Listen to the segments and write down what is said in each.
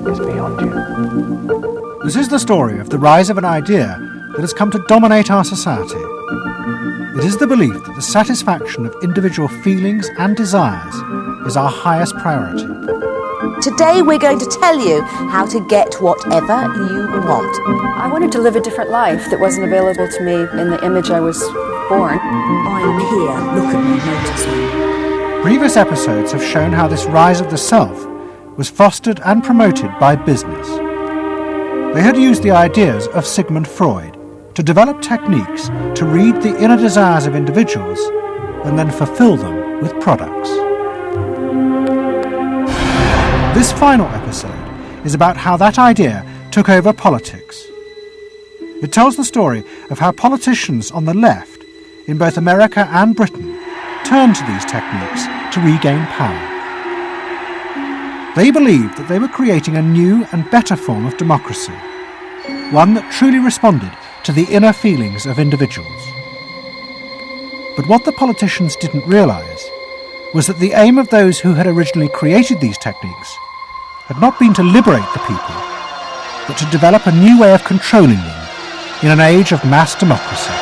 is beyond you. This is the story of the rise of an idea that has come to dominate our society. It is the belief that the satisfaction of individual feelings and desires is our highest priority. Today we're going to tell you how to get whatever you want. I wanted to live a different life that wasn't available to me in the image I was born. I'm here, look at me, notice me. Previous episodes have shown how this rise of the self was fostered and promoted by business. They had used the ideas of Sigmund Freud to develop techniques to read the inner desires of individuals and then fulfill them with products. This final episode is about how that idea took over politics. It tells the story of how politicians on the left, in both America and Britain, turned to these techniques to regain power. They believed that they were creating a new and better form of democracy, one that truly responded to the inner feelings of individuals. But what the politicians didn't realise was that the aim of those who had originally created these techniques had not been to liberate the people, but to develop a new way of controlling them in an age of mass democracy.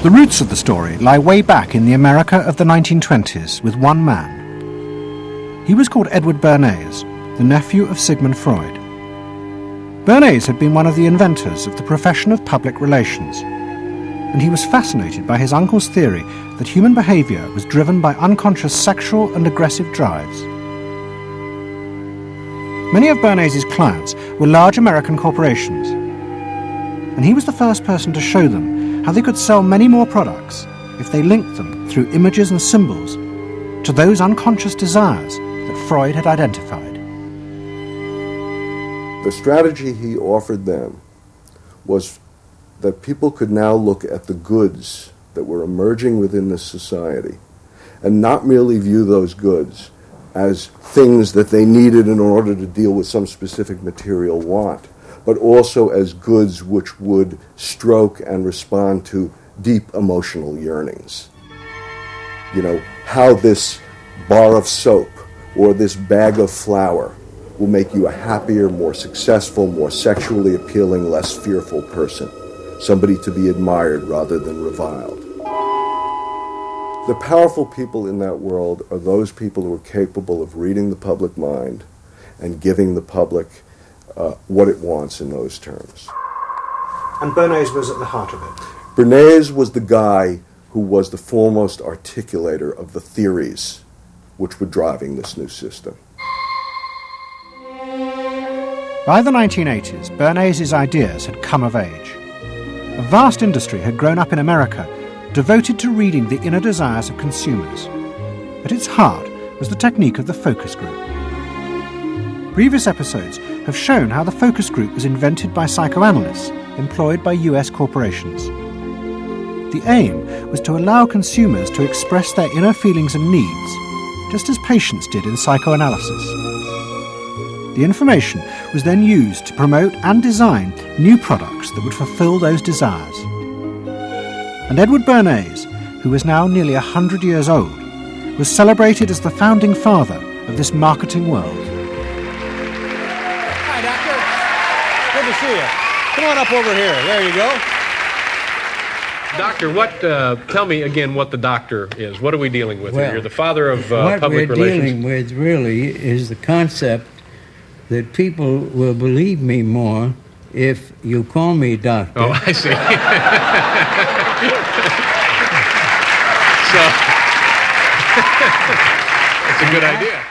The roots of the story lie way back in the America of the 1920s with one man. He was called Edward Bernays, the nephew of Sigmund Freud. Bernays had been one of the inventors of the profession of public relations, and he was fascinated by his uncle's theory that human behaviour was driven by unconscious sexual and aggressive drives. Many of Bernays' clients were large American corporations, and he was the first person to show them how they could sell many more products if they linked them through images and symbols to those unconscious desires that Freud had identified. The strategy he offered them was that people could now look at the goods that were emerging within this society and not merely view those goods as things that they needed in order to deal with some specific material want, but also as goods which would stroke and respond to deep emotional yearnings. You know, how this bar of soap or this bag of flour will make you a happier, more successful, more sexually appealing, less fearful person, somebody to be admired rather than reviled. The powerful people in that world are those people who are capable of reading the public mind and giving the public what it wants in those terms. And Bernays was at the heart of it. Bernays was the guy who was the foremost articulator of the theories which were driving this new system. By the 1980s, Bernays' ideas had come of age. A vast industry had grown up in America, devoted to reading the inner desires of consumers. At its heart was the technique of the focus group. Previous episodes have shown how the focus group was invented by psychoanalysts employed by US corporations. The aim was to allow consumers to express their inner feelings and needs, just as patients did in psychoanalysis. The information was then used to promote and design new products that would fulfill those desires. And Edward Bernays, who was now nearly 100 years old, was celebrated as the founding father of this marketing world. Hi, Doctor. Good to see you. Come on up over here. There you go. Doctor, tell me again what the doctor is. What are we dealing with here? You're the father of public relations. What we're dealing with really is the concept that people will believe me more if you call me doctor. Oh, I see. It's a good idea.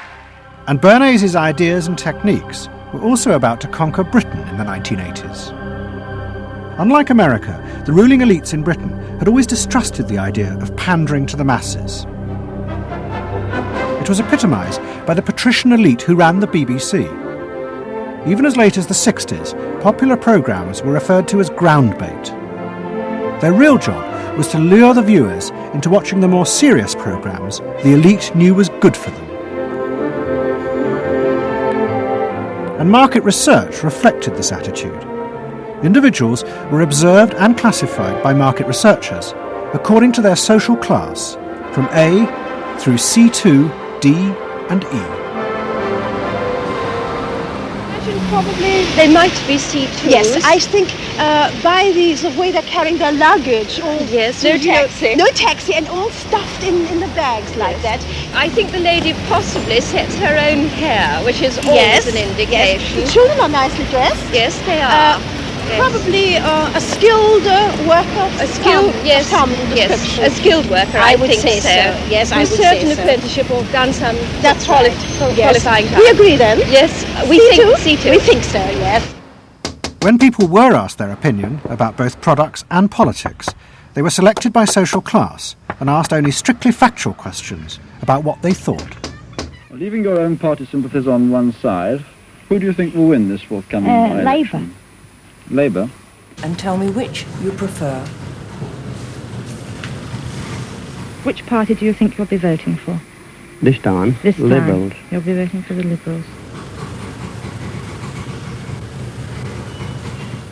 And Bernays' ideas and techniques were also about to conquer Britain in the 1980s. Unlike America, the ruling elites in Britain had always distrusted the idea of pandering to the masses. It was epitomised by the patrician elite who ran the BBC. Even as late as the 60s, popular programmes were referred to as ground bait. Their real job was to lure the viewers into watching the more serious programmes the elite knew was good for them. And market research reflected this attitude. Individuals were observed and classified by market researchers according to their social class, from A through C2, D and E. Probably they might be C2s. Yes, I think by the way they're carrying their luggage, all yes, no taxi. No taxi, and all stuffed in the bags like that. I think the lady possibly sets her own hair, which is always an indication. Yes. The children are nicely dressed. Yes, they are. Probably a skilled worker. A skilled, yes, a skilled worker. I would think say so. Yes, I would say so. Certain apprenticeship or done some. That's qualifying. Yes. We agree then. Yes, we think C2. We think so. Yes. When people were asked their opinion about both products and politics, they were selected by social class and asked only strictly factual questions about what they thought. Leaving your own party sympathies on one side, who do you think will win this forthcoming election? Labour. Labour? And tell me which you prefer. Which party do you think you'll be voting for? This time, Liberals. You'll be voting for the Liberals.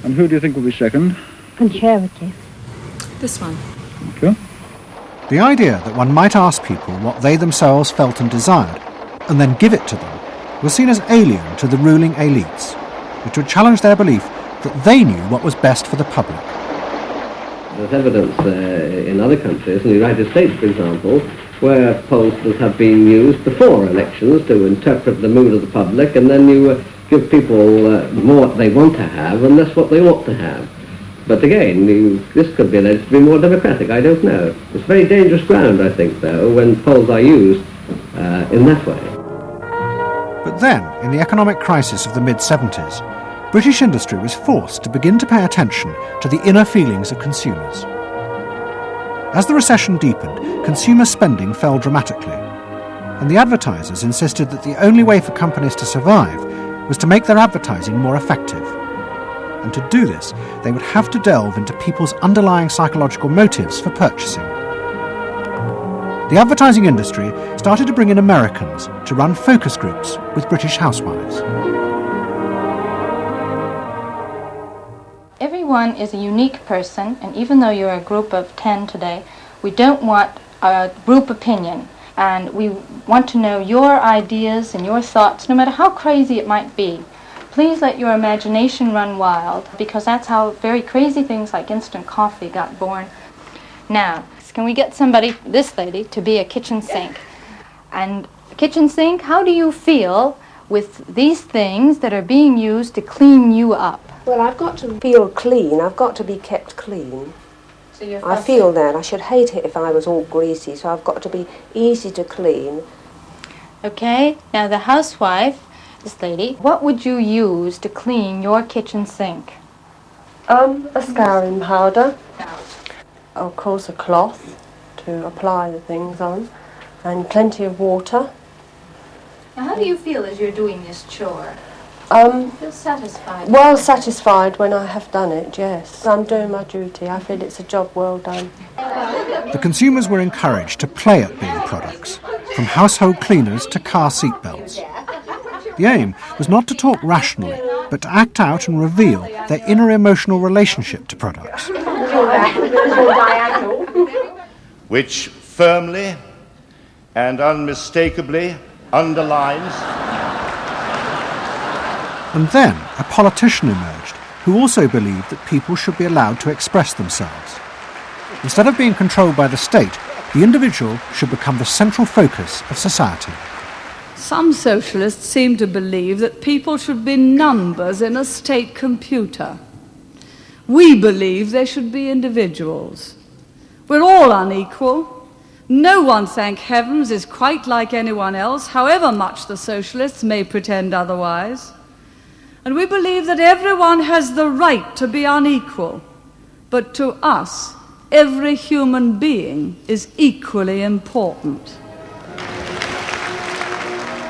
And who do you think will be second? Conservative. This one. Thank you. The idea that one might ask people what they themselves felt and desired, and then give it to them, was seen as alien to the ruling elites, which would challenge their belief that they knew what was best for the public. There's evidence in other countries, in the United States for example, where pollsters have been used before elections to interpret the mood of the public, and then you give people more what they want to have and less what they ought to have. But again, this could be alleged to be more democratic, I don't know. It's very dangerous ground, I think, though, when polls are used in that way. But then, in the economic crisis of the mid-70s, British industry was forced to begin to pay attention to the inner feelings of consumers. As the recession deepened, consumer spending fell dramatically, and the advertisers insisted that the only way for companies to survive was to make their advertising more effective. And to do this, they would have to delve into people's underlying psychological motives for purchasing. The advertising industry started to bring in Americans to run focus groups with British housewives. Everyone is a unique person, and even though you're a group of 10 today, we don't want a group opinion. And we want to know your ideas and your thoughts, no matter how crazy it might be. Please let your imagination run wild, because that's how very crazy things like instant coffee got born. Now, can we get somebody, this lady, to be a kitchen sink? And kitchen sink, how do you feel with these things that are being used to clean you up? Well, I've got to feel clean. I've got to be kept clean. So I feel that. I should hate it if I was all greasy, so I've got to be easy to clean. Okay, now the housewife, this lady, what would you use to clean your kitchen sink? A scouring powder. Of course, a cloth to apply the things on, and plenty of water. Now, how do you feel as you're doing this chore? Feel satisfied? Well satisfied when I have done it, yes. I'm doing my duty. I feel it's a job well done. The consumers were encouraged to play at being products, from household cleaners to car seat belts. The aim was not to talk rationally, but to act out and reveal their inner emotional relationship to products. Which firmly and unmistakably underlines. And then a politician emerged who also believed that people should be allowed to express themselves. Instead of being controlled by the state, the individual should become the central focus of society. Some socialists seem to believe that people should be numbers in a state computer. We believe they should be individuals. We're all unequal. No one, thank heavens, is quite like anyone else, however much the socialists may pretend otherwise. And we believe that everyone has the right to be unequal, but to us, every human being is equally important.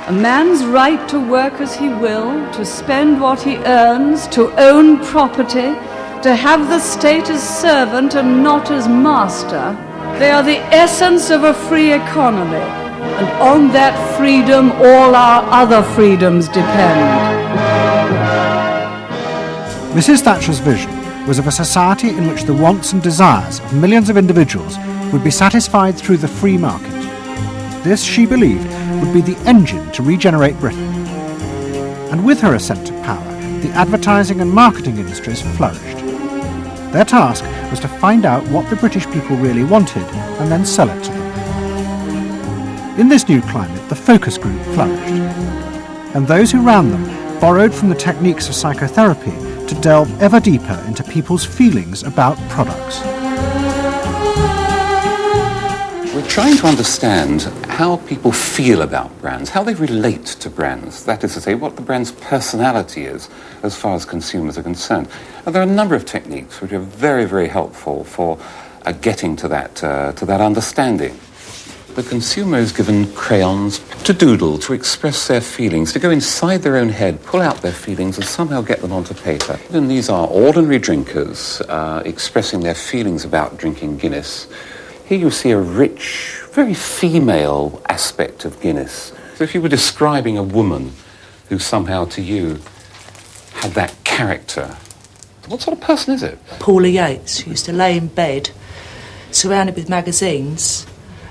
A man's right to work as he will, to spend what he earns, to own property, to have the state as servant and not as master, they are the essence of a free economy, and on that freedom all our other freedoms depend. Mrs. Thatcher's vision was of a society in which the wants and desires of millions of individuals would be satisfied through the free market. This, she believed, would be the engine to regenerate Britain. And with her ascent to power, the advertising and marketing industries flourished. Their task was to find out what the British people really wanted and then sell it to them. In this new climate, the focus group flourished, and those who ran them borrowed from the techniques of psychotherapy to delve ever deeper into people's feelings about products. We're trying to understand how people feel about brands, how they relate to brands, that is to say, what the brand's personality is as far as consumers are concerned. And there are a number of techniques which are very, very helpful for getting to that understanding. The consumer is given crayons to doodle, to express their feelings, to go inside their own head, pull out their feelings and somehow get them onto paper. And these are ordinary drinkers expressing their feelings about drinking Guinness. Here you see a rich, very female aspect of Guinness. So if you were describing a woman who somehow to you had that character, what sort of person is it? Paula Yates, who used to lay in bed, surrounded with magazines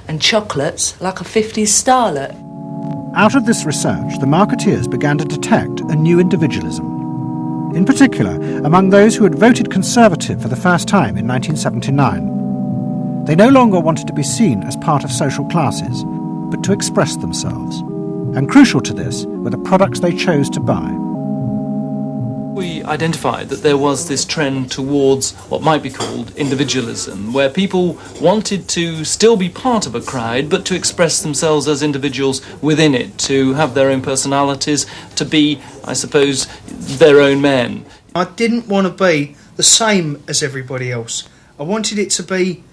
and chocolates like a 50s starlet. Out of this research, the marketeers began to detect a new individualism. In particular, among those who had voted Conservative for the first time in 1979. They no longer wanted to be seen as part of social classes, but to express themselves. And crucial to this were the products they chose to buy. We identified that there was this trend towards what might be called individualism, where people wanted to still be part of a crowd, but to express themselves as individuals within it, to have their own personalities, to be, I suppose, their own men. I didn't want to be the same as everybody else. I wanted it to be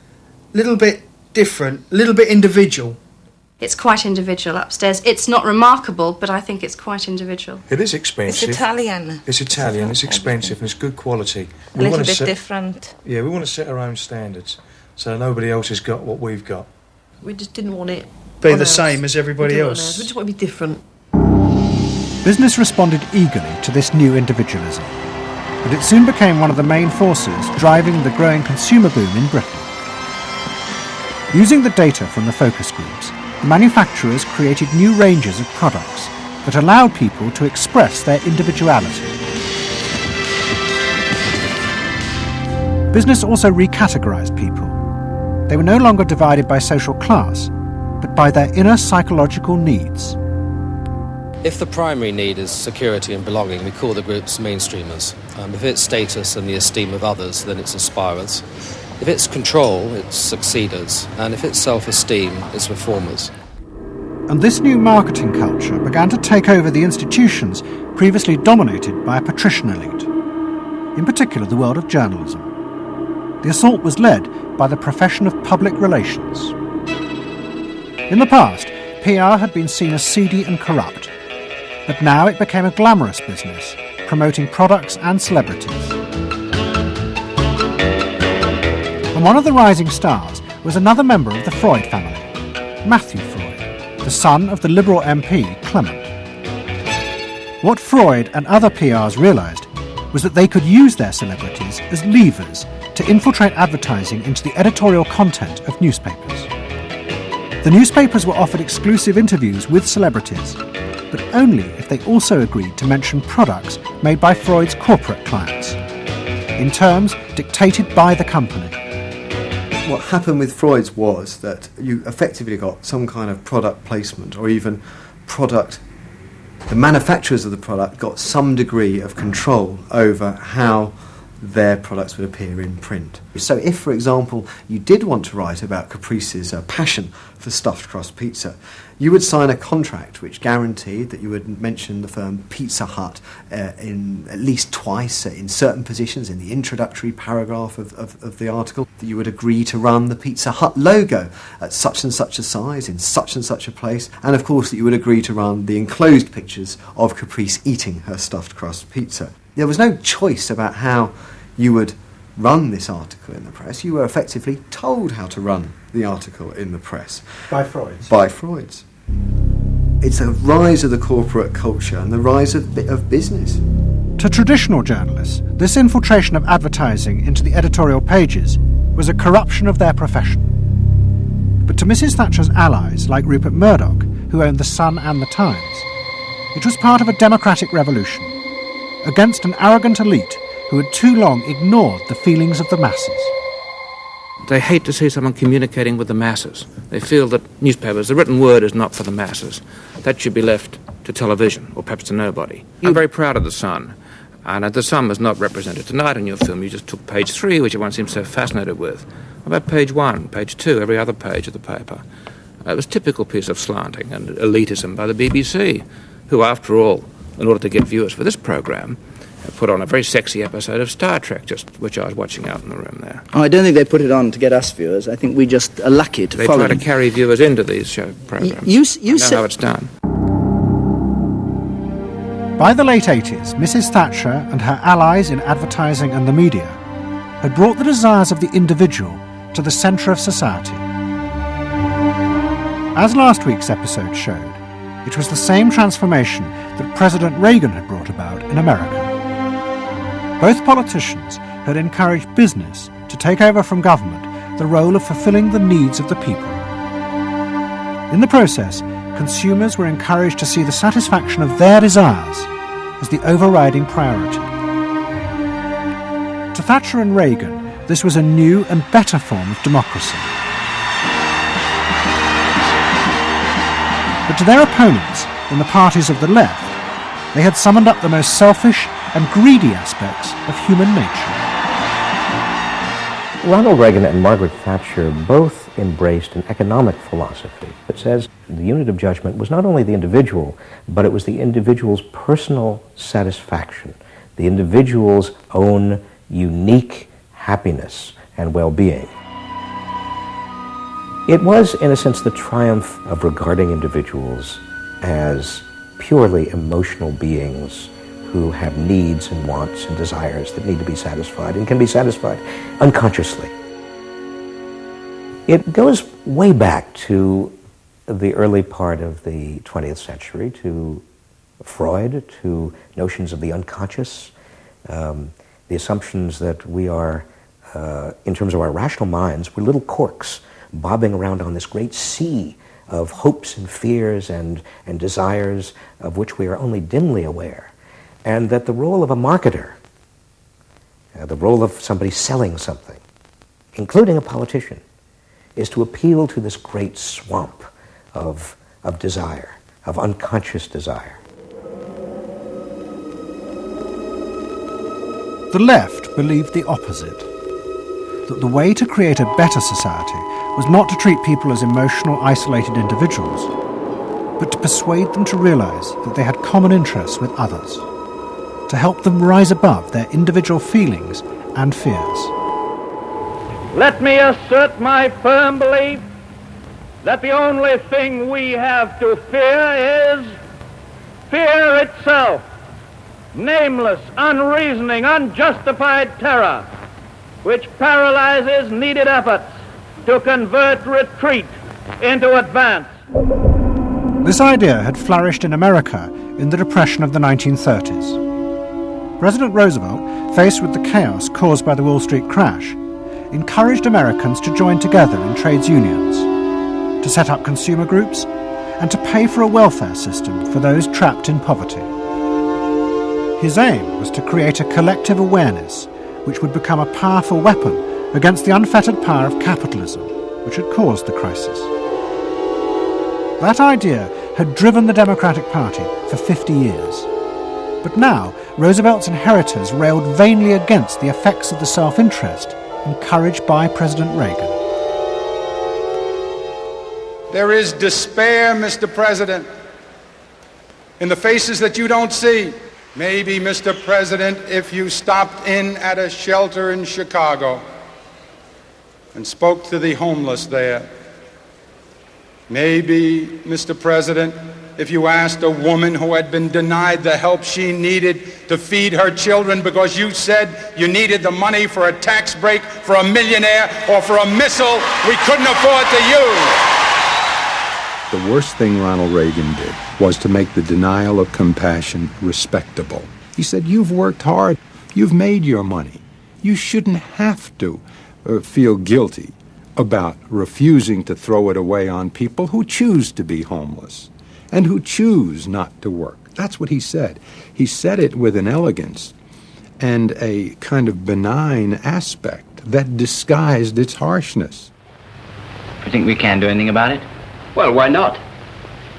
a little bit different, a little bit individual. It's quite individual upstairs. It's not remarkable, but I think it's quite individual. It is expensive. It's Italian. It's Italian, it's expensive and it's good quality. A little bit different. Yeah, we want to set our own standards so nobody else has got what we've got. We just didn't want it be the same as everybody else. We just want to be different. Business responded eagerly to this new individualism, but it soon became one of the main forces driving the growing consumer boom in Britain. Using the data from the focus groups, manufacturers created new ranges of products that allowed people to express their individuality. Business also recategorized people. They were no longer divided by social class, but by their inner psychological needs. If the primary need is security and belonging, we call the groups mainstreamers. If it's status and the esteem of others, then it's aspirers. If it's control, it's succeeders, and if it's self-esteem, it's reformers. And this new marketing culture began to take over the institutions previously dominated by a patrician elite, in particular the world of journalism. The assault was led by the profession of public relations. In the past, PR had been seen as seedy and corrupt, but now it became a glamorous business, promoting products and celebrities. And one of the rising stars was another member of the Freud family, Matthew Freud, the son of the Liberal MP Clement. What Freud and other PRs realised was that they could use their celebrities as levers to infiltrate advertising into the editorial content of newspapers. The newspapers were offered exclusive interviews with celebrities, but only if they also agreed to mention products made by Freud's corporate clients, in terms dictated by the company. What happened with Freud's was that you effectively got some kind of product placement, or even product, the manufacturers of the product got some degree of control over how their products would appear in print. So if, for example, you did want to write about Caprice's passion for stuffed crust pizza, you would sign a contract which guaranteed that you would mention the firm Pizza Hut in at least twice in certain positions in the introductory paragraph of the article, that you would agree to run the Pizza Hut logo at such and such a size in such and such a place, and of course that you would agree to run the enclosed pictures of Caprice eating her stuffed crust pizza. There was no choice about how you would run this article in the press. You were effectively told how to run the article in the press. By Freud's? By Freud's. It's a rise of the corporate culture and the rise of business. To traditional journalists, this infiltration of advertising into the editorial pages was a corruption of their profession. But to Mrs. Thatcher's allies, like Rupert Murdoch, who owned The Sun and The Times, it was part of a democratic revolution against an arrogant elite who had too long ignored the feelings of the masses. They hate to see someone communicating with the masses. They feel that newspapers, the written word, is not for the masses. That should be left to television, or perhaps to nobody. I'm very proud of The Sun, and The Sun was not represented tonight in your film. You just took page 3, which everyone seems so fascinated with. What about page 1, page 2, every other page of the paper? It was a typical piece of slanting and elitism by the BBC, who, after all, in order to get viewers for this programme, put on a very sexy episode of Star Trek, which I was watching out in the room there. Oh, I don't think they put it on to get us viewers. I think we just are lucky to follow They try them. to carry viewers into these show programmes. You know how it's done. By the late 80s, Mrs. Thatcher and her allies in advertising and the media had brought the desires of the individual to the centre of society. As last week's episode showed, it was the same transformation that President Reagan had brought about in America. Both politicians had encouraged business to take over from government the role of fulfilling the needs of the people. In the process, consumers were encouraged to see the satisfaction of their desires as the overriding priority. To Thatcher and Reagan, this was a new and better form of democracy. But to their opponents in the parties of the left, they had summoned up the most selfish and greedy aspects of human nature. Ronald Reagan and Margaret Thatcher both embraced an economic philosophy that says the unit of judgment was not only the individual, but it was the individual's personal satisfaction, the individual's own unique happiness and well-being. It was, in a sense, the triumph of regarding individuals as purely emotional beings who have needs and wants and desires that need to be satisfied and can be satisfied unconsciously. It goes way back to the early part of the 20th century, to Freud, to notions of the unconscious, the assumptions that we are, in terms of our rational minds, we're little corks bobbing around on this great sea of hopes and fears and desires of which we are only dimly aware. And that the role of a marketer, the role of somebody selling something, including a politician, is to appeal to this great swamp of desire, of unconscious desire. The left believed the opposite, that the way to create a better society was not to treat people as emotional, isolated individuals, but to persuade them to realise that they had common interests with others, to help them rise above their individual feelings and fears. Let me assert my firm belief that the only thing we have to fear is fear itself. Nameless, unreasoning, unjustified terror, which paralyzes needed efforts to convert retreat into advance. This idea had flourished in America in the Depression of the 1930s. President Roosevelt, faced with the chaos caused by the Wall Street crash, encouraged Americans to join together in trades unions, to set up consumer groups, and to pay for a welfare system for those trapped in poverty. His aim was to create a collective awareness which would become a powerful weapon against the unfettered power of capitalism, which had caused the crisis. That idea had driven the Democratic Party for 50 years. But now, Roosevelt's inheritors railed vainly against the effects of the self-interest encouraged by President Reagan. There is despair, Mr. President, in the faces that you don't see. Maybe, Mr. President, if you stopped in at a shelter in Chicago and spoke to the homeless there. Maybe, Mr. President, if you asked a woman who had been denied the help she needed to feed her children because you said you needed the money for a tax break for a millionaire or for a missile we couldn't afford to use. The worst thing Ronald Reagan did was to make the denial of compassion respectable. He said, you've worked hard, you've made your money. You shouldn't have to feel guilty about refusing to throw it away on people who choose to be homeless and who choose not to work. That's what he said. He said it with an elegance and a kind of benign aspect that disguised its harshness. You think we can do anything about it? Well, why not?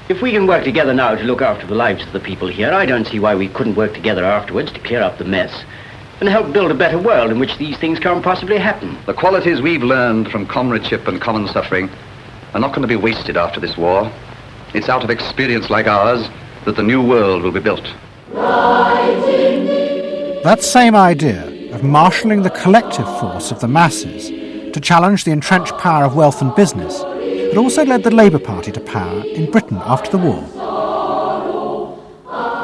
If we can work together now to look after the lives of the people here, I don't see why we couldn't work together afterwards to clear up the mess and help build a better world in which these things can't possibly happen. The qualities we've learned from comradeship and common suffering are not going to be wasted after this war. It's out of experience like ours that the new world will be built. That same idea of marshalling the collective force of the masses to challenge the entrenched power of wealth and business had also led the Labour Party to power in Britain after the war.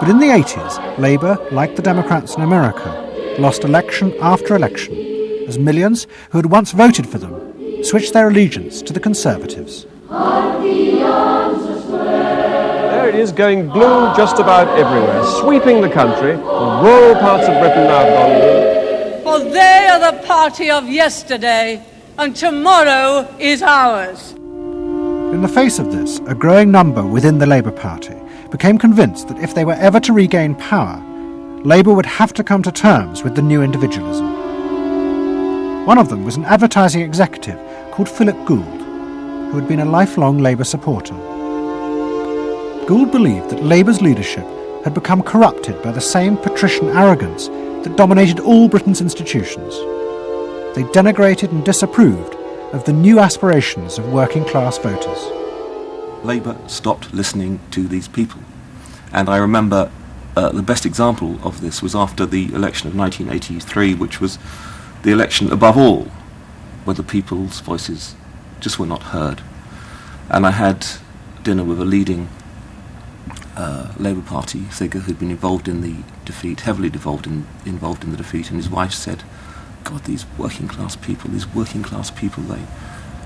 But in the 80s, Labour, like the Democrats in America, lost election after election as millions who had once voted for them switched their allegiance to the Conservatives. There it is, going blue just about everywhere, sweeping the country. The rural parts of Britain now have gone blue. For they are the party of yesterday, and tomorrow is ours. In the face of this, a growing number within the Labour Party became convinced that if they were ever to regain power, Labour would have to come to terms with the new individualism. One of them was an advertising executive called Philip Gould, who had been a lifelong Labour supporter. Gould believed that Labour's leadership had become corrupted by the same patrician arrogance that dominated all Britain's institutions. They denigrated and disapproved of the new aspirations of working-class voters. Labour stopped listening to these people. And I remember the best example of this was after the election of 1983, which was the election above all, where the people's voices just were not heard. And I had dinner with a leading Labour Party figure who'd been involved in the defeat, heavily involved in the defeat, and his wife said, God, these working class people, they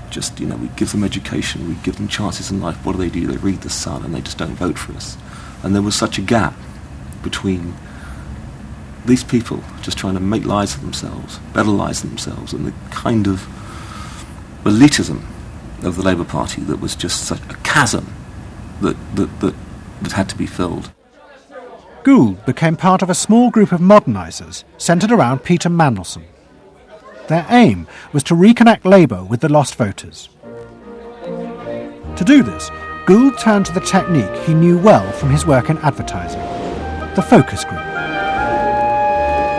just, we give them education, we give them chances in life, what do? They read the Sun and they just don't vote for us. And there was such a gap between these people just trying to make lives for themselves, better lives for themselves, and the kind of elitism of the Labour Party that was just such a chasm that had to be filled. Gould became part of a small group of modernisers centred around Peter Mandelson. Their aim was to reconnect Labour with the lost voters. To do this, Gould turned to the technique he knew well from his work in advertising, the focus group.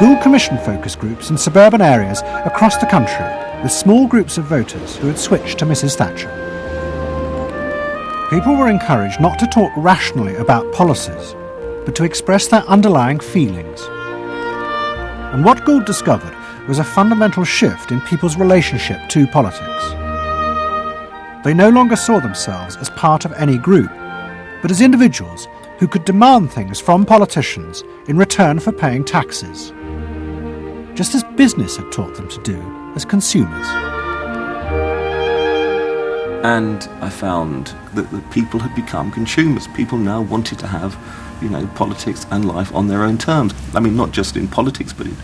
Gould commissioned focus groups in suburban areas across the country with small groups of voters who had switched to Mrs. Thatcher. People were encouraged not to talk rationally about policies, but to express their underlying feelings. And what Gould discovered was a fundamental shift in people's relationship to politics. They no longer saw themselves as part of any group, but as individuals who could demand things from politicians in return for paying taxes, just as business had taught them to do as consumers. And I found that the people had become consumers. People now wanted to have, politics and life on their own terms. I mean, not just in politics, but in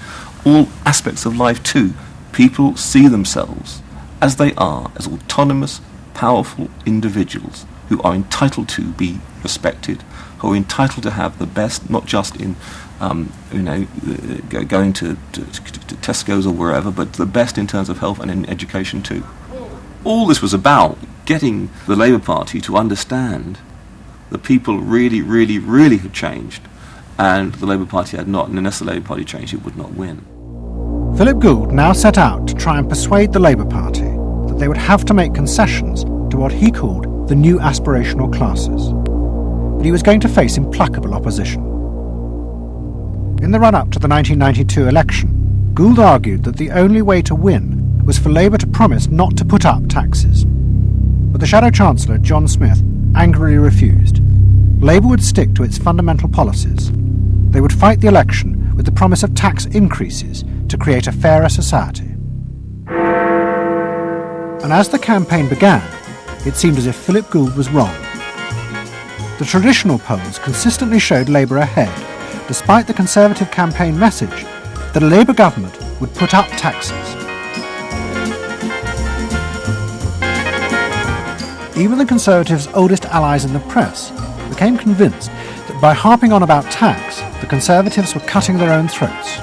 all aspects of life too. People see themselves as they are, as autonomous, powerful individuals who are entitled to be respected, who are entitled to have the best, not just in, going to Tesco's or wherever, but the best in terms of health and in education too. All this was about getting the Labour Party to understand that people really, really, really had changed, and the Labour Party had not, and unless the Labour Party changed, it would not win. Philip Gould now set out to try and persuade the Labour Party that they would have to make concessions to what he called the new aspirational classes. But he was going to face implacable opposition. In the run-up to the 1992 election, Gould argued that the only way to win was for Labour to promise not to put up taxes. But the Shadow Chancellor, John Smith, angrily refused. Labour would stick to its fundamental policies. They would fight the election with the promise of tax increases to create a fairer society. And as the campaign began, it seemed as if Philip Gould was wrong. The traditional polls consistently showed Labour ahead, despite the Conservative campaign message that a Labour government would put up taxes. Even the Conservatives' oldest allies in the press became convinced that by harping on about tax, the Conservatives were cutting their own throats.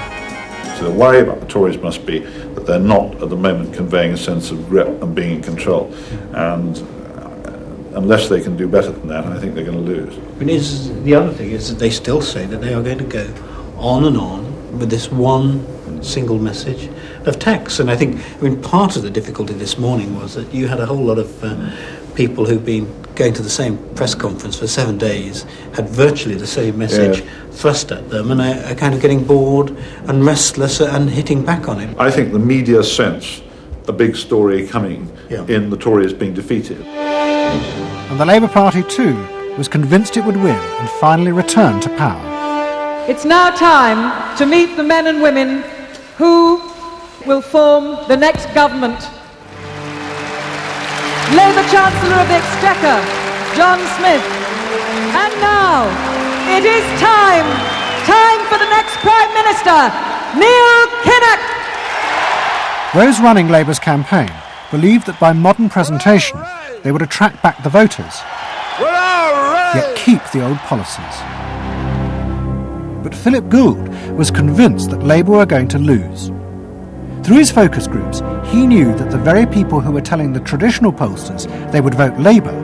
So the worry about the Tories must be that they're not at the moment conveying a sense of grip and being in control. And unless they can do better than that, I think they're going to lose. The other thing is that they still say that they are going to go on and on with this one single message of tax. And I think, part of the difficulty this morning was that you had a whole lot of people who've been going to the same press conference for 7 days, had virtually the same message thrust at them, and are kind of getting bored and restless and hitting back on it. I think the media sense a big story coming in the Tories being defeated. And the Labour Party too was convinced it would win and finally return to power. It's now time to meet the men and women who will form the next government. Labour Chancellor of the Exchequer, John Smith. And now, it is time for the next Prime Minister, Neil Kinnock. Those running Labour's campaign believed that by modern presentation they would attract back the voters, yet keep the old policies. But Philip Gould was convinced that Labour were going to lose. Through his focus groups, he knew that the very people who were telling the traditional pollsters they would vote Labour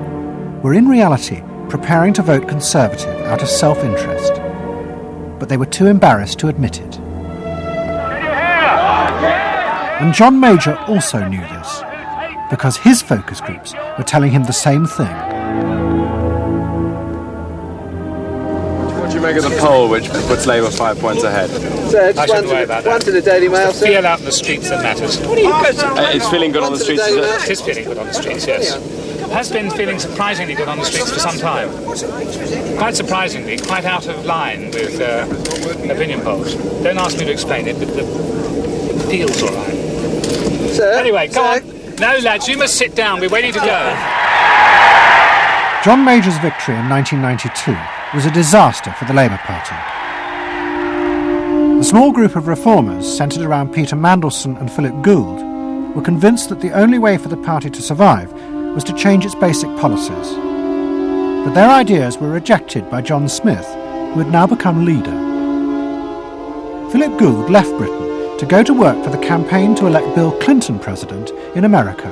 were in reality preparing to vote Conservative out of self-interest. But they were too embarrassed to admit it. And John Major also knew this, because his focus groups were telling him the same thing. What do you make of the poll which puts Labour 5 points ahead? Sir, just one to the Daily Mail, sir. Feel out in the streets that matters. It's feeling good on the streets, is it? It is feeling good on the streets, yes. It has been feeling surprisingly good on the streets for some time. Quite surprisingly, quite out of line with opinion polls. Don't ask me to explain it, but it feels all right. Sir? Anyway, go on. No, lads, you must sit down. We're waiting to go. John Major's victory in 1992 was a disaster for the Labour Party. The small group of reformers centred around Peter Mandelson and Philip Gould were convinced that the only way for the party to survive was to change its basic policies. But their ideas were rejected by John Smith, who had now become leader. Philip Gould left Britain to go to work for the campaign to elect Bill Clinton president in America.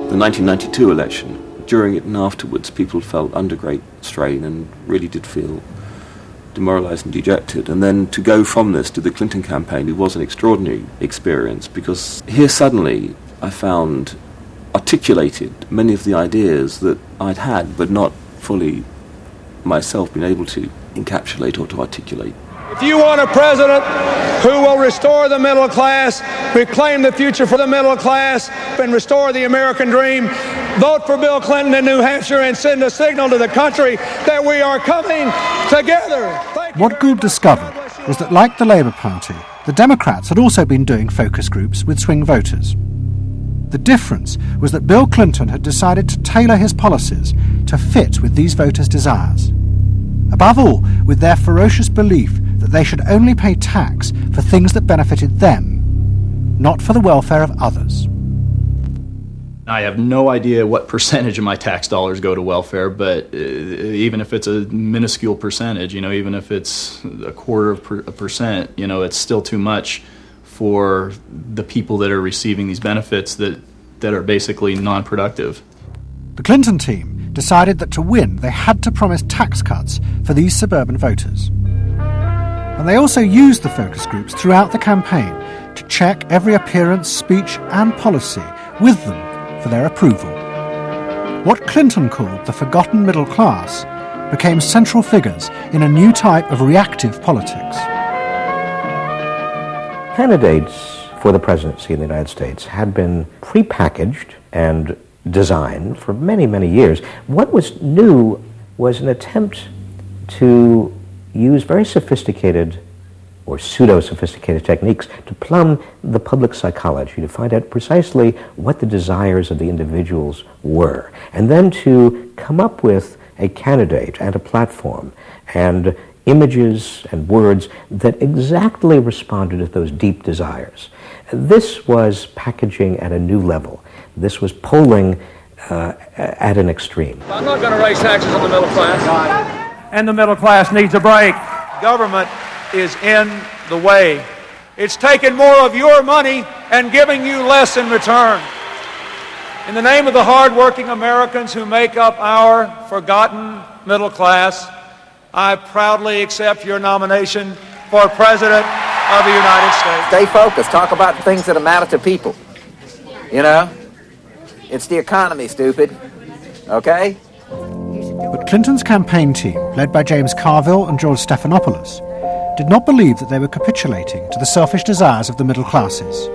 The 1992 election, during it and afterwards, people felt under great strain and really did feel demoralised and dejected. And then to go from this to the Clinton campaign, it was an extraordinary experience, because here suddenly I found articulated many of the ideas that I'd had but not fully myself been able to encapsulate or to articulate. If you want a president who will restore the middle class, reclaim the future for the middle class, and restore the American dream, vote for Bill Clinton in New Hampshire and send a signal to the country that we are coming together. What Gould discovered was that, like the Labour Party, the Democrats had also been doing focus groups with swing voters. The difference was that Bill Clinton had decided to tailor his policies to fit with these voters' desires. Above all, with their ferocious belief that they should only pay tax for things that benefited them, not for the welfare of others. I have no idea what percentage of my tax dollars go to welfare, but even if it's a minuscule percentage, even if it's a quarter of a percent, it's still too much for the people that are receiving these benefits that are basically non-productive. The Clinton team decided that to win, they had to promise tax cuts for these suburban voters. And they also used the focus groups throughout the campaign to check every appearance, speech and policy with them for their approval. What Clinton called the forgotten middle class became central figures in a new type of reactive politics. Candidates for the presidency in the United States had been prepackaged and designed for many, many years. What was new was an attempt to use very sophisticated or pseudo-sophisticated techniques to plumb the public psychology, to find out precisely what the desires of the individuals were, and then to come up with a candidate and a platform and images and words that exactly responded to those deep desires. This was packaging at a new level. This was polling at an extreme. I'm not going to raise taxes on the middle class. And the middle class needs a break. Government is in the way. It's taking more of your money and giving you less in return. In the name of the hard-working Americans who make up our forgotten middle class, I proudly accept your nomination for President of the United States. Stay focused. Talk about things that matter to people. You know? It's the economy, stupid. Okay? But Clinton's campaign team, led by James Carville and George Stephanopoulos, did not believe that they were capitulating to the selfish desires of the middle classes.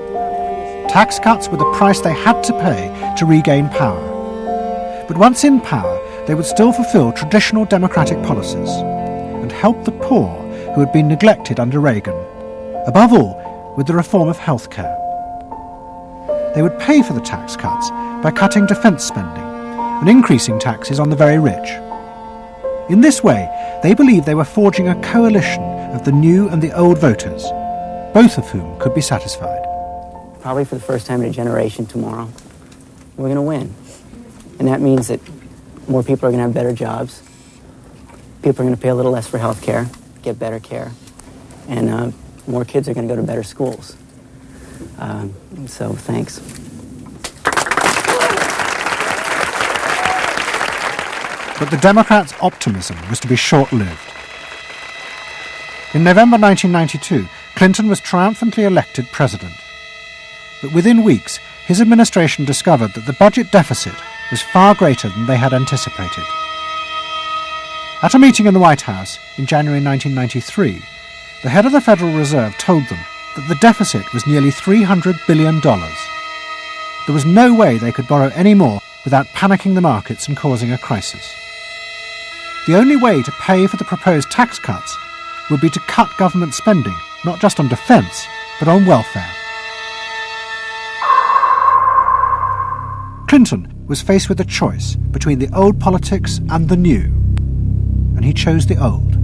Tax cuts were the price they had to pay to regain power. But once in power, they would still fulfill traditional democratic policies and help the poor who had been neglected under Reagan, above all with the reform of health care. They would pay for the tax cuts by cutting defence spending and increasing taxes on the very rich. In this way, they believed they were forging a coalition of the new and the old voters, both of whom could be satisfied. Probably for the first time in a generation tomorrow, we're going to win. And that means that more people are going to have better jobs. People are going to pay a little less for health care, get better care. And more kids are going to go to better schools. So thanks. But the Democrats' optimism was to be short-lived. In November 1992, Clinton was triumphantly elected president. But within weeks, his administration discovered that the budget deficit was far greater than they had anticipated. At a meeting in the White House in January 1993, the head of the Federal Reserve told them that the deficit was nearly $300 billion. There was no way they could borrow any more without panicking the markets and causing a crisis. The only way to pay for the proposed tax cuts would be to cut government spending, not just on defence, but on welfare. Clinton was faced with a choice between the old politics and the new, and he chose the old.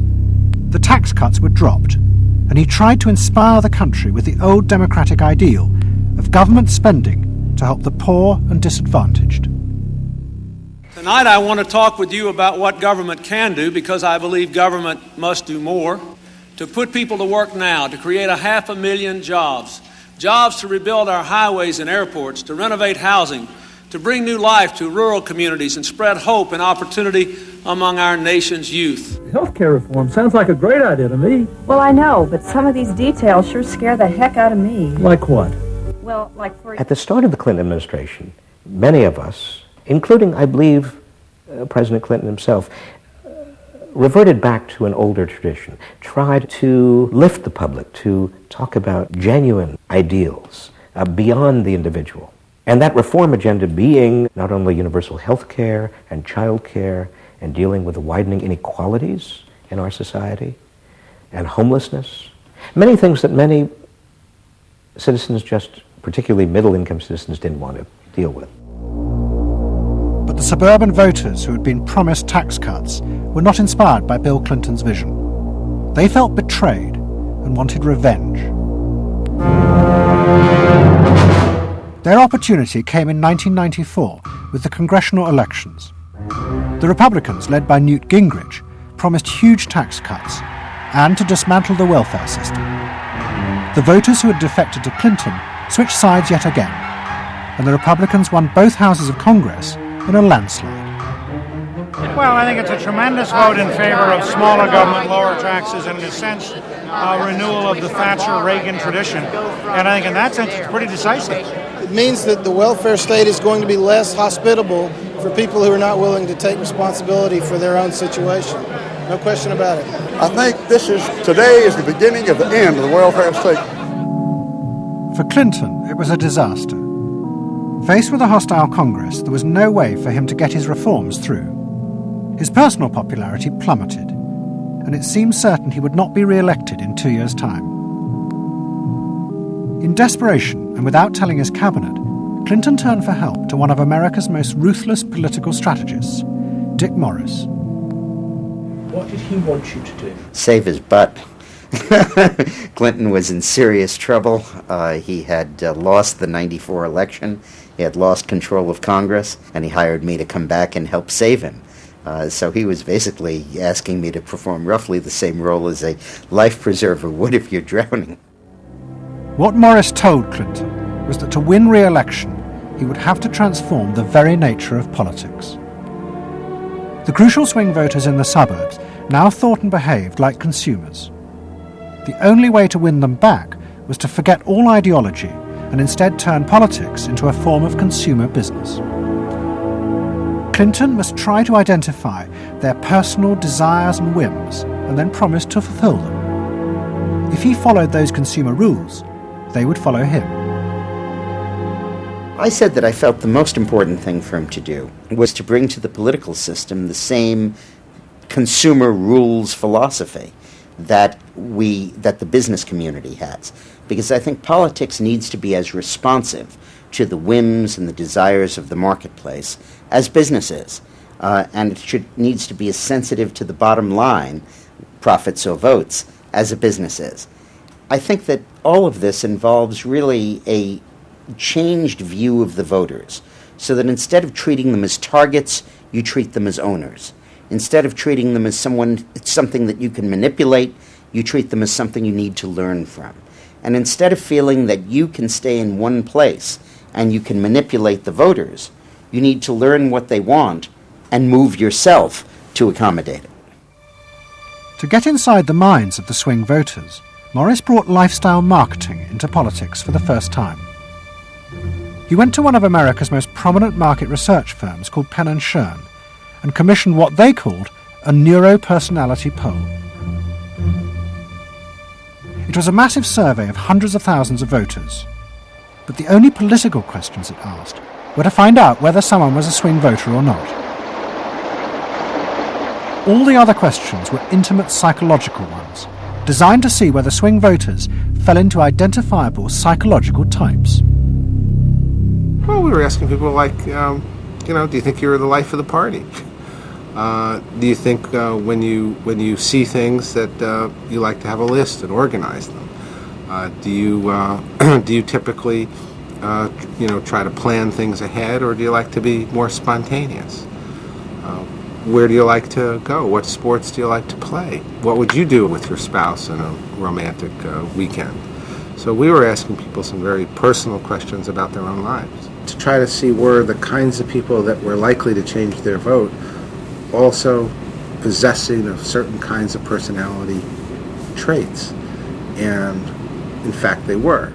The tax cuts were dropped, and he tried to inspire the country with the old democratic ideal of government spending to help the poor and disadvantaged. Tonight I want to talk with you about what government can do, because I believe government must do more. To put people to work now, to create 500,000 jobs, jobs to rebuild our highways and airports, to renovate housing, to bring new life to rural communities and spread hope and opportunity among our nation's youth. Healthcare reform sounds like a great idea to me. Well, I know, but some of these details sure scare the heck out of me. Like what? Well, like for... At the start of the Clinton administration, many of us, including, I believe, President Clinton himself, reverted back to an older tradition, tried to lift the public, to talk about genuine ideals beyond the individual. And that reform agenda being not only universal health care and child care and dealing with the widening inequalities in our society and homelessness, many things that many citizens, just particularly middle-income citizens, didn't want to deal with. But the suburban voters who had been promised tax cuts were not inspired by Bill Clinton's vision. They felt betrayed and wanted revenge. Their opportunity came in 1994 with the congressional elections. The Republicans, led by Newt Gingrich, promised huge tax cuts and to dismantle the welfare system. The voters who had defected to Clinton switched sides yet again, and the Republicans won both houses of Congress in a landslide. Well, I think it's a tremendous vote in favor of smaller government, lower taxes, and in a sense, a renewal of the Thatcher-Reagan tradition. And I think in that sense, it's pretty decisive. It means that the welfare state is going to be less hospitable for people who are not willing to take responsibility for their own situation. No question about it. I think today is the beginning of the end of the welfare state. For Clinton, it was a disaster. Faced with a hostile Congress, there was no way for him to get his reforms through. His personal popularity plummeted, and it seemed certain he would not be re-elected in 2 years' time. In desperation, and without telling his cabinet, Clinton turned for help to one of America's most ruthless political strategists, Dick Morris. What did he want you to do? Save his butt. Clinton was in serious trouble. He had lost the '94 election. He had lost control of Congress, and he hired me to come back and help save him. So he was basically asking me to perform roughly the same role as a life preserver would if you're drowning. What Morris told Clinton was that to win re-election, he would have to transform the very nature of politics. The crucial swing voters in the suburbs now thought and behaved like consumers. The only way to win them back was to forget all ideology and instead turn politics into a form of consumer business. Clinton must try to identify their personal desires and whims and then promise to fulfill them. If he followed those consumer rules, they would follow him. I said that I felt the most important thing for him to do was to bring to the political system the same consumer rules philosophy that the business community has. Because I think politics needs to be as responsive to the whims and the desires of the marketplace as business is. And it needs to be as sensitive to the bottom line, profits or votes, as a business is. I think that all of this involves really a changed view of the voters, so that instead of treating them as targets, you treat them as owners. Instead of treating them as something that you can manipulate, you treat them as something you need to learn from. And instead of feeling that you can stay in one place and you can manipulate the voters, you need to learn what they want and move yourself to accommodate it. To get inside the minds of the swing voters, Morris brought lifestyle marketing into politics for the first time. He went to one of America's most prominent market research firms called Penn & Schern and commissioned what they called a neuropersonality poll. It was a massive survey of hundreds of thousands of voters, but the only political questions it asked were to find out whether someone was a swing voter or not. All the other questions were intimate psychological ones, designed to see whether swing voters fell into identifiable psychological types. Well, we were asking people like, do you think you're the life of the party? Do you think when you see things that you like to have a list and organize them? Do you typically try to plan things ahead, or do you like to be more spontaneous? Where do you like to go? What sports do you like to play? What would you do with your spouse on a romantic weekend? So we were asking people some very personal questions about their own lives, to try to see were the kinds of people that were likely to change their vote also possessing of certain kinds of personality traits. And in fact, they were.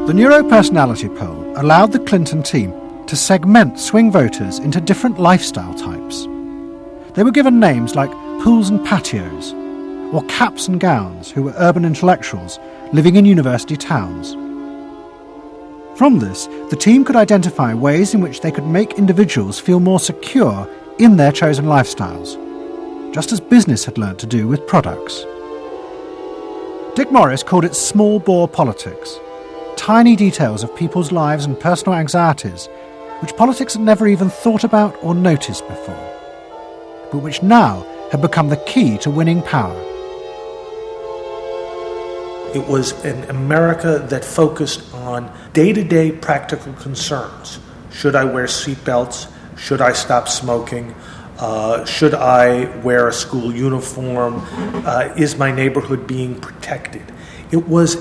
The neuropersonality poll allowed the Clinton team to segment swing voters into different lifestyle types. They were given names like pools and patios, or caps and gowns, who were urban intellectuals living in university towns. From this, the team could identify ways in which they could make individuals feel more secure in their chosen lifestyles, just as business had learned to do with products. Dick Morris called it small bore politics, tiny details of people's lives and personal anxieties which politics had never even thought about or noticed before, but which now had become the key to winning power. It was an America that focused on day-to-day practical concerns. Should I wear seatbelts? Should I stop smoking? Should I wear a school uniform? Is my neighborhood being protected? It was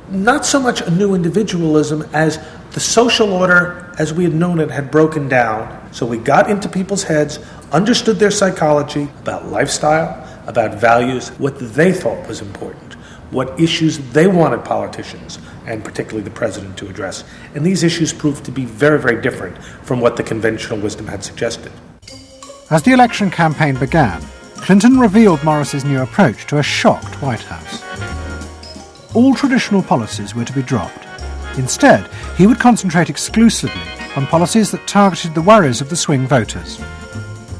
not so much a new individualism as the social order as we had known it had broken down. So we got into people's heads, understood their psychology about lifestyle, about values, what they thought was important, what issues they wanted politicians, and particularly the president, to address. And these issues proved to be very, very different from what the conventional wisdom had suggested. As the election campaign began, Clinton revealed Morris's new approach to a shocked White House. All traditional policies were to be dropped. Instead, he would concentrate exclusively on policies that targeted the worries of the swing voters.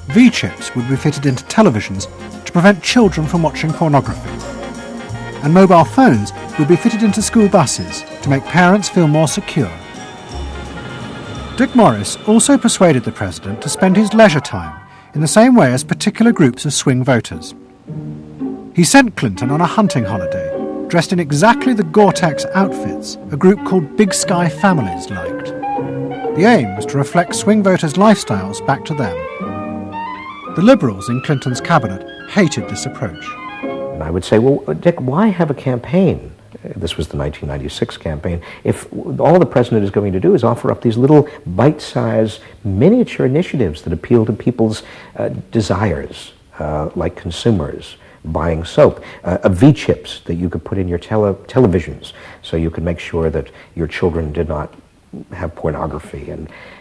V-chips would be fitted into televisions to prevent children from watching pornography. And mobile phones would be fitted into school buses to make parents feel more secure. Dick Morris also persuaded the president to spend his leisure time in the same way as particular groups of swing voters. He sent Clinton on a hunting holiday, dressed in exactly the Gore-Tex outfits a group called Big Sky Families liked. The aim was to reflect swing voters' lifestyles back to them. The Liberals in Clinton's cabinet hated this approach. And I would say, well, Dick, why have a campaign? This was the 1996 campaign. If all the president is going to do is offer up these little bite-sized miniature initiatives that appeal to people's desires, like consumers, buying soap, V-chips that you could put in your televisions so you could make sure that your children did not have pornography,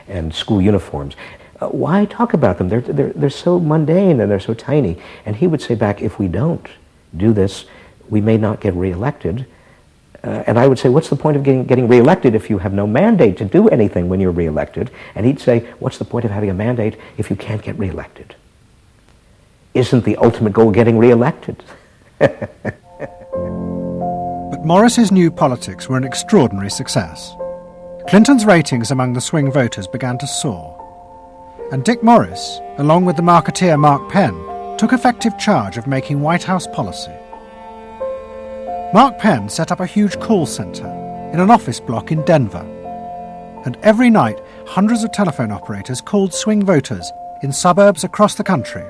and school uniforms. Why talk about them? They're so mundane and they're so tiny. And he would say back, if we don't do this, we may not get reelected. And I would say, what's the point of getting reelected if you have no mandate to do anything when you're reelected? And he'd say, what's the point of having a mandate if you can't get reelected? Isn't the ultimate goal getting reelected? But Morris's new politics were an extraordinary success. Clinton's ratings among the swing voters began to soar. And Dick Morris, along with the marketeer Mark Penn, took effective charge of making White House policy. Mark Penn set up a huge call centre in an office block in Denver. And every night, hundreds of telephone operators called swing voters in suburbs across the country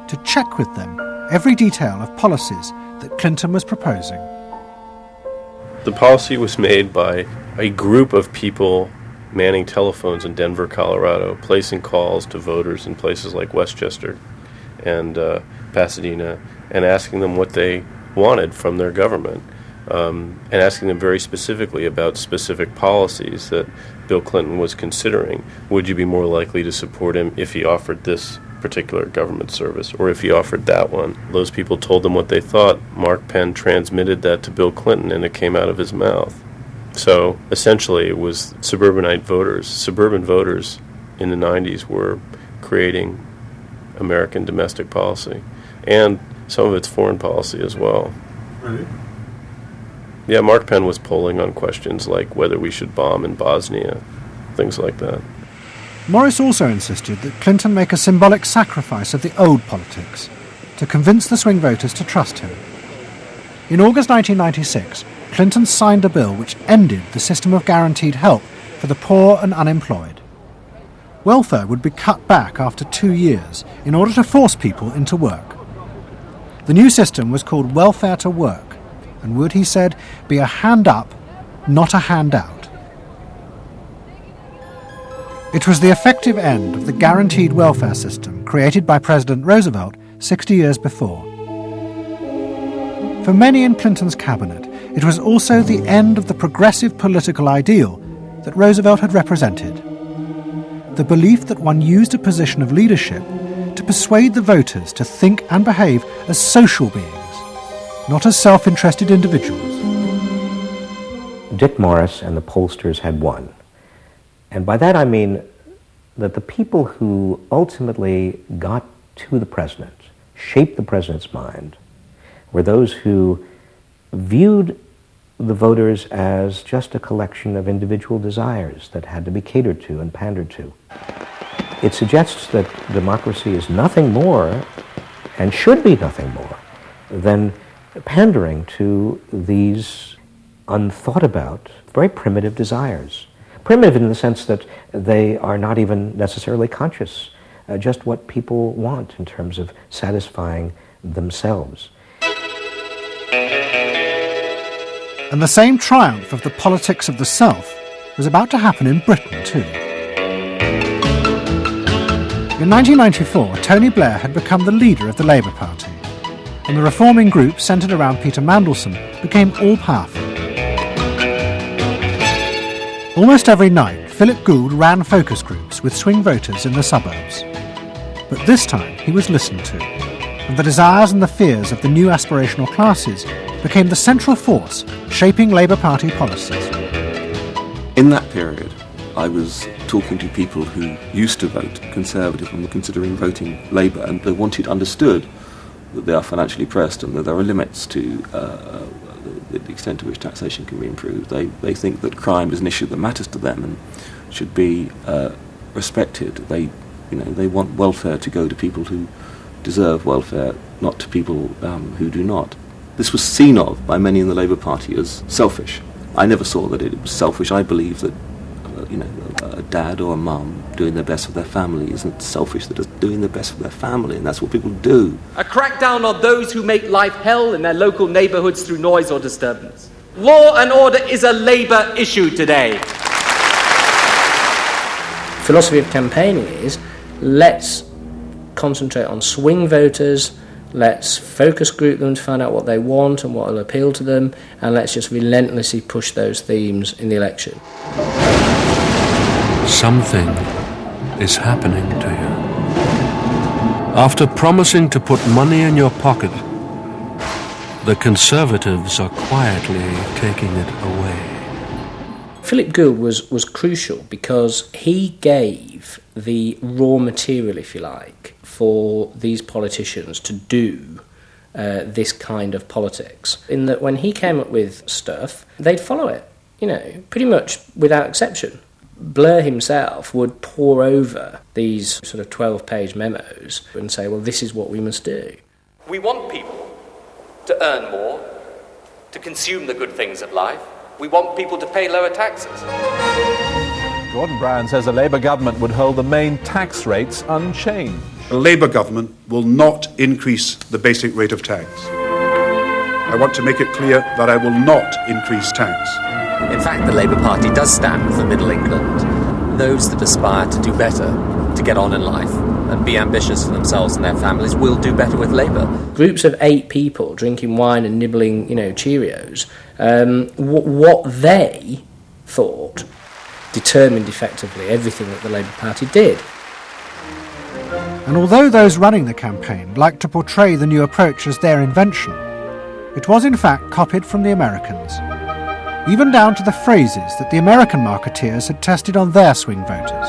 to check with them every detail of policies that Clinton was proposing. The policy was made by a group of people manning telephones in Denver, Colorado, placing calls to voters in places like Westchester and Pasadena, and asking them what they wanted from their government, and asking them very specifically about specific policies that Bill Clinton was considering. Would you be more likely to support him if he offered this particular government service, or if he offered that one? Those people told them what they thought. Mark Penn transmitted that to Bill Clinton, and it came out of his mouth. So essentially it was suburbanite voters. Suburban voters in the 90s were creating American domestic policy, and some of its foreign policy as well. Right. Yeah, Mark Penn was polling on questions like whether we should bomb in Bosnia, things like that. Morris also insisted that Clinton make a symbolic sacrifice of the old politics to convince the swing voters to trust him. In August 1996, Clinton signed a bill which ended the system of guaranteed help for the poor and unemployed. Welfare would be cut back after 2 years in order to force people into work. The new system was called Welfare to Work, and would, he said, be a hand up, not a handout. It was the effective end of the guaranteed welfare system created by President Roosevelt 60 years before. For many in Clinton's cabinet, it was also the end of the progressive political ideal that Roosevelt had represented. The belief that one used a position of leadership to persuade the voters to think and behave as social beings, not as self-interested individuals. Dick Morris and the pollsters had won. And by that I mean that the people who ultimately got to the president, shaped the president's mind, were those who viewed the voters as just a collection of individual desires that had to be catered to and pandered to. It suggests that democracy is nothing more, and should be nothing more, than pandering to these unthought about, very primitive desires. Primitive in the sense that they are not even necessarily conscious, just what people want in terms of satisfying themselves. And the same triumph of the politics of the South was about to happen in Britain too. In 1994, Tony Blair had become the leader of the Labour Party, and the reforming group centred around Peter Mandelson became all-powerful. Almost every night, Philip Gould ran focus groups with swing voters in the suburbs. But this time he was listened to, and the desires and the fears of the new aspirational classes became the central force shaping Labour Party policies. In that period, I was talking to people who used to vote Conservative and were considering voting Labour, and they understood that they are financially pressed and that there are limits to the extent to which taxation can be improved. They think that crime is an issue that matters to them and should be respected. They You know, they want welfare to go to people who deserve welfare, not to people who do not. This was seen of by many in the Labour Party as selfish. I never saw that it was selfish. I believe that a dad or a mum doing their best for their family isn't selfish. They're just doing their best for their family, and that's what people do. A crackdown on those who make life hell in their local neighbourhoods through noise or disturbance. Law and order is a Labour issue today. Philosophy of campaigning is, let's concentrate on swing voters, let's focus group them to find out what they want and what will appeal to them, and let's just relentlessly push those themes in the election. Something is happening to you. After promising to put money in your pocket, the Conservatives are quietly taking it away. Philip Gould was crucial because he gave the raw material, if you like, for these politicians to do this kind of politics. In that when he came up with stuff, they'd follow it, you know, pretty much without exception. Blair himself would pore over these sort of 12-page memos and say, well, this is what we must do. We want people to earn more, to consume the good things of life. We want people to pay lower taxes. Gordon Brown says a Labour government would hold the main tax rates unchanged. A Labour government will not increase the basic rate of tax. I want to make it clear that I will not increase tax. In fact, the Labour Party does stand for Middle England. Those that aspire to do better, to get on in life, and be ambitious for themselves and their families will do better with Labour. Groups of 8 people drinking wine and nibbling, Cheerios, what they thought determined effectively everything that the Labour Party did. And although those running the campaign liked to portray the new approach as their invention, it was in fact copied from the Americans, even down to the phrases that the American marketeers had tested on their swing voters.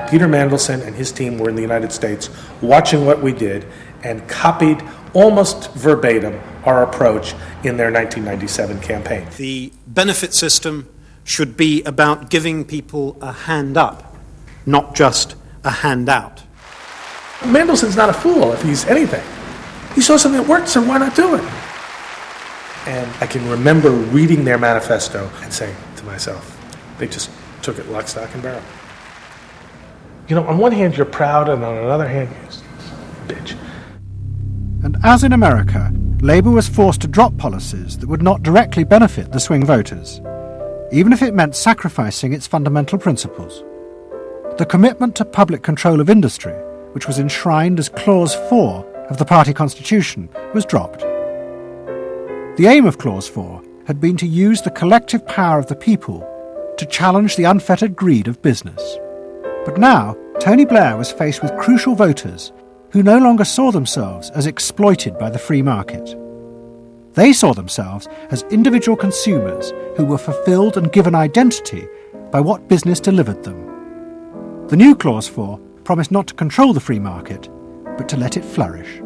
Peter Mandelson and his team were in the United States watching what we did and copied almost verbatim our approach in their 1997 campaign. The benefit system should be about giving people a hand up, not just a handout. Mandelson's not a fool if he's anything. He saw something that worked, so why not do it? And I can remember reading their manifesto and saying to myself, they just took it lock, stock, and barrel. On one hand you're proud, and on another hand you're bitch. And as in America, Labour was forced to drop policies that would not directly benefit the swing voters, even if it meant sacrificing its fundamental principles. The commitment to public control of industry, which was enshrined as Clause 4 of the party constitution, was dropped. The aim of Clause 4 had been to use the collective power of the people to challenge the unfettered greed of business. But now, Tony Blair was faced with crucial voters who no longer saw themselves as exploited by the free market. They saw themselves as individual consumers who were fulfilled and given identity by what business delivered them. The new Clause 4 promised not to control the free market, but to let it flourish.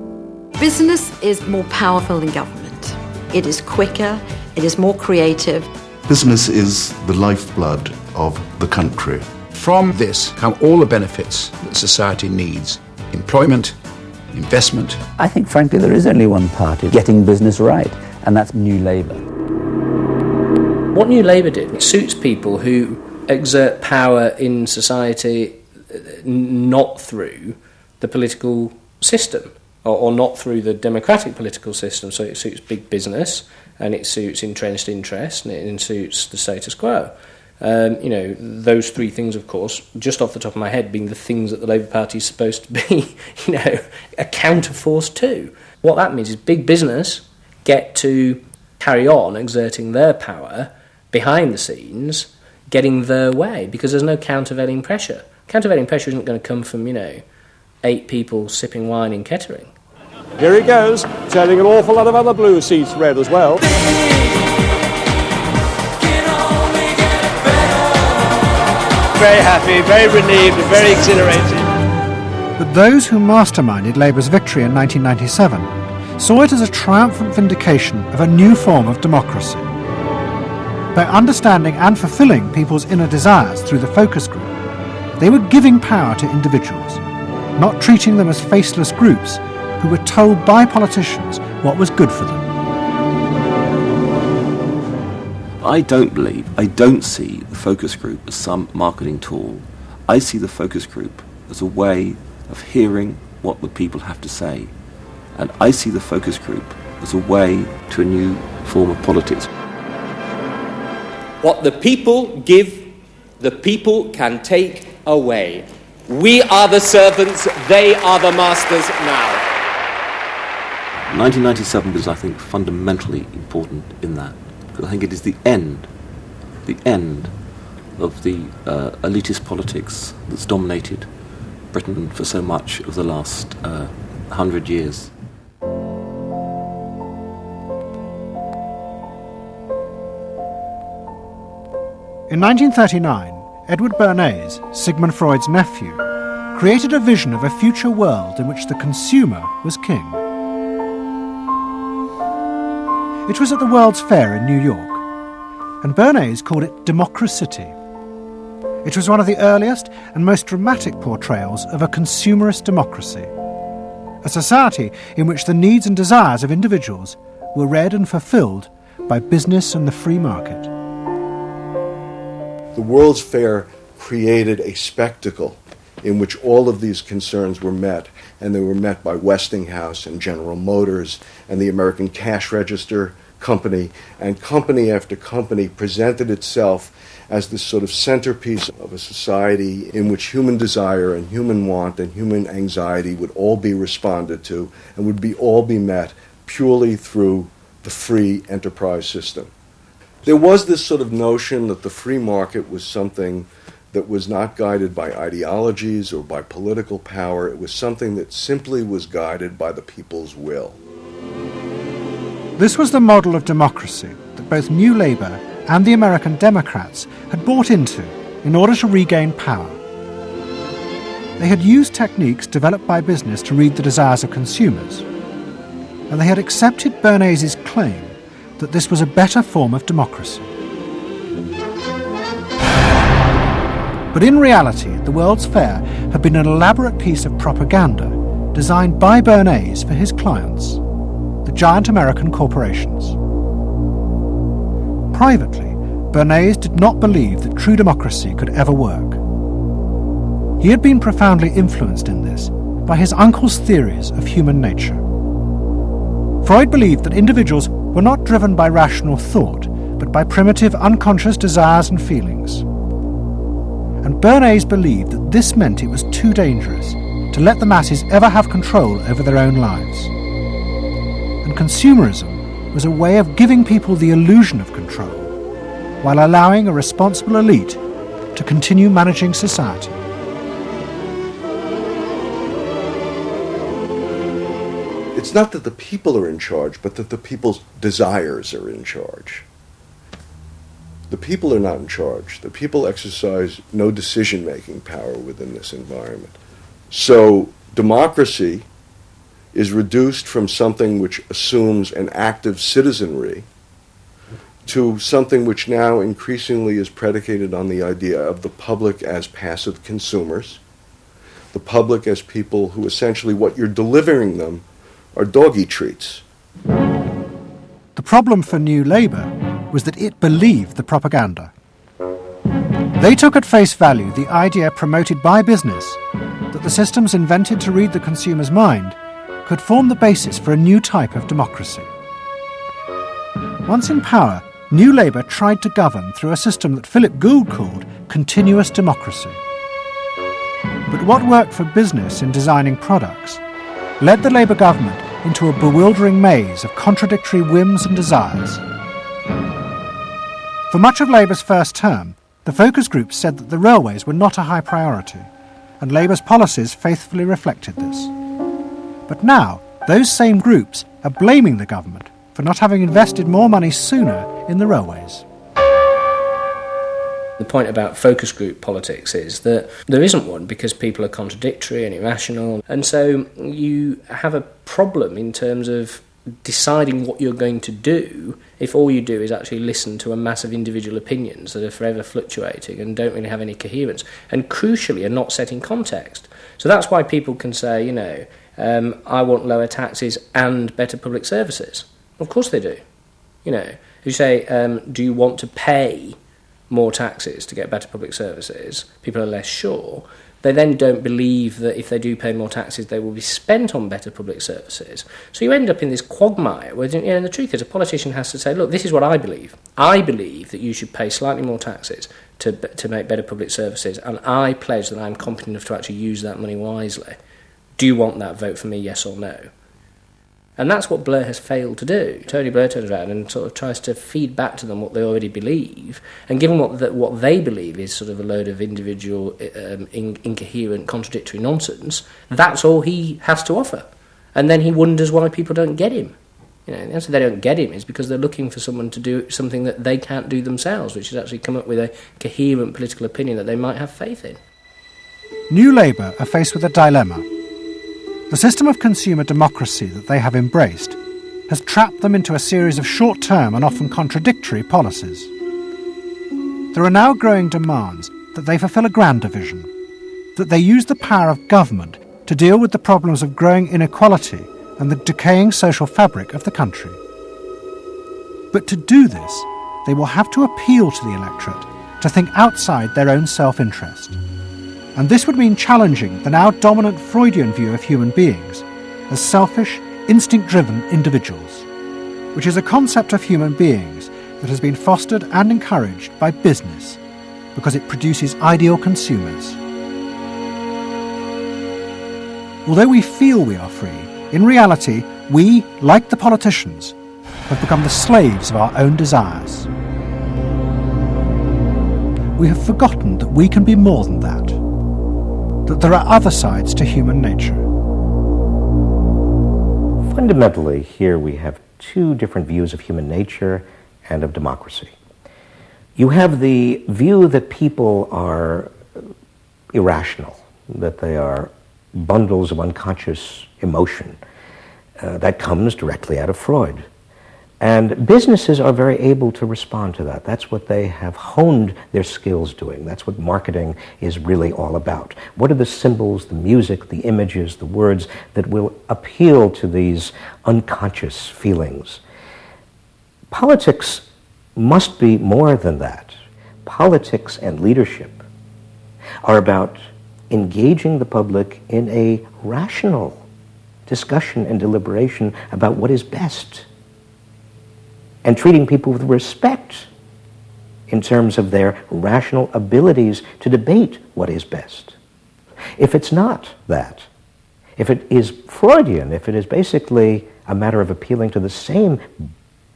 Business is more powerful than government. It is quicker, it is more creative. Business is the lifeblood of the country. From this come all the benefits that society needs. Employment, investment. I think, frankly, there is only one party getting business right, and that's New Labour. What New Labour did, it suits people who exert power in society not through the political system, or not through the democratic political system. So it suits big business, and it suits entrenched interest, and it suits the status quo. Those 3 things, of course, just off the top of my head, being the things that the Labour Party is supposed to be, a counterforce to. What that means is big business get to carry on exerting their power behind the scenes, getting their way, because there's no countervailing pressure. Countervailing pressure isn't going to come from, 8 people sipping wine in Kettering. Here he goes, turning an awful lot of other blue seats red as well. Very happy, very relieved, and very exhilarated. But those who masterminded Labour's victory in 1997 saw it as a triumphant vindication of a new form of democracy. By understanding and fulfilling people's inner desires through the focus group, They were giving power to individuals, not treating them as faceless groups who were told by politicians what was good for them. I don't see the focus group as some marketing tool. I see the focus group as a way of hearing what the people have to say. And I see the focus group as a way to a new form of politics. What the people give, the people can take away. We are the servants, they are the masters now. 1997 was, I think, fundamentally important in that, because I think it is the end of the elitist politics that's dominated Britain for so much of the last 100 years. In 1939, Edward Bernays, Sigmund Freud's nephew, created a vision of a future world in which the consumer was king. It was at the World's Fair in New York, and Bernays called it Democracity. It was one of the earliest and most dramatic portrayals of a consumerist democracy, a society in which the needs and desires of individuals were read and fulfilled by business and the free market. The World's Fair created a spectacle in which all of these concerns were met, and they were met by Westinghouse and General Motors and the American Cash Register Company, and company after company presented itself as this sort of centerpiece of a society in which human desire and human want and human anxiety would all be responded to and would all be met purely through the free enterprise system. There was this sort of notion that the free market was something that was not guided by ideologies or by political power. It was something that simply was guided by the people's will. This was the model of democracy that both New Labour and the American Democrats had bought into in order to regain power. They had used techniques developed by business to read the desires of consumers, and they had accepted Bernays' claim that this was a better form of democracy. But in reality, the World's Fair had been an elaborate piece of propaganda designed by Bernays for his clients, the giant American corporations. Privately, Bernays did not believe that true democracy could ever work. He had been profoundly influenced in this by his uncle's theories of human nature. Freud believed that individuals were not driven by rational thought, but by primitive unconscious desires and feelings. And Bernays believed that this meant it was too dangerous to let the masses ever have control over their own lives. And consumerism was a way of giving people the illusion of control, while allowing a responsible elite to continue managing society. It's not that the people are in charge, but that the people's desires are in charge. The people are not in charge. The people exercise no decision-making power within this environment. So democracy is reduced from something which assumes an active citizenry to something which now increasingly is predicated on the idea of the public as passive consumers, the public as people who essentially what you're delivering them are doggy treats. The problem for New Labour was that it believed the propaganda. They took at face value the idea promoted by business that the systems invented to read the consumer's mind could form the basis for a new type of democracy. Once in power, New Labour tried to govern through a system that Philip Gould called continuous democracy. But what worked for business in designing products led the Labour government into a bewildering maze of contradictory whims and desires. For much of Labour's first term, the focus groups said that the railways were not a high priority, and Labour's policies faithfully reflected this. But now, those same groups are blaming the government for not having invested more money sooner in the railways. The point about focus group politics is that there isn't one because people are contradictory and irrational, and so you have a problem in terms of deciding what you're going to do if all you do is actually listen to a mass of individual opinions that are forever fluctuating and don't really have any coherence, and crucially are not set in context. So that's why people can say, I want lower taxes and better public services. Of course they do. You say, do you want to pay more taxes to get better public services? People are less sure. They then don't believe that if they do pay more taxes, they will be spent on better public services. So you end up in this quagmire where, the truth is, a politician has to say, look, this is what I believe. I believe that you should pay slightly more taxes to make better public services, and I pledge that I'm competent enough to actually use that money wisely. Do you want that? Vote for me, yes or no. And that's what Blair has failed to do. Tony Blair turns around and sort of tries to feed back to them what they already believe, and given what they believe is sort of a load of individual, incoherent, contradictory nonsense, that's all he has to offer. And then he wonders why people don't get him. The answer they don't get him is because they're looking for someone to do something that they can't do themselves, which is actually come up with a coherent political opinion that they might have faith in. New Labour are faced with a dilemma. The system of consumer democracy that they have embraced has trapped them into a series of short-term and often contradictory policies. There are now growing demands that they fulfil a grander vision, that they use the power of government to deal with the problems of growing inequality and the decaying social fabric of the country. But to do this, they will have to appeal to the electorate to think outside their own self-interest. And this would mean challenging the now dominant Freudian view of human beings as selfish, instinct-driven individuals, which is a concept of human beings that has been fostered and encouraged by business because it produces ideal consumers. Although we feel we are free, in reality, we, like the politicians, have become the slaves of our own desires. We have forgotten that we can be more than that there are other sides to human nature. Fundamentally, here we have two different views of human nature and of democracy. You have the view that people are irrational, that they are bundles of unconscious emotion. That comes directly out of Freud. And businesses are very able to respond to that. That's what they have honed their skills doing. That's what marketing is really all about. What are the symbols, the music, the images, the words that will appeal to these unconscious feelings? Politics must be more than that. Politics and leadership are about engaging the public in a rational discussion and deliberation about what is best, and treating people with respect in terms of their rational abilities to debate what is best. If it's not that, if it is Freudian, if it is basically a matter of appealing to the same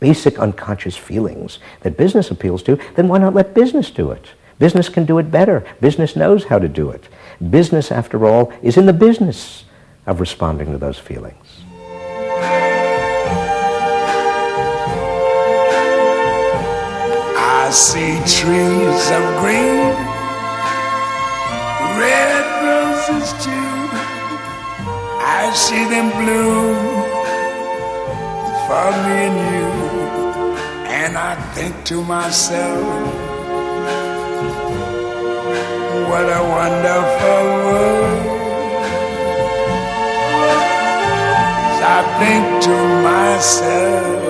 basic unconscious feelings that business appeals to, then why not let business do it? Business can do it better. Business knows how to do it. Business, after all, is in the business of responding to those feelings. I see trees of green, red roses too. I see them bloom for me and you. And I think to myself, what a wonderful world. I think to myself,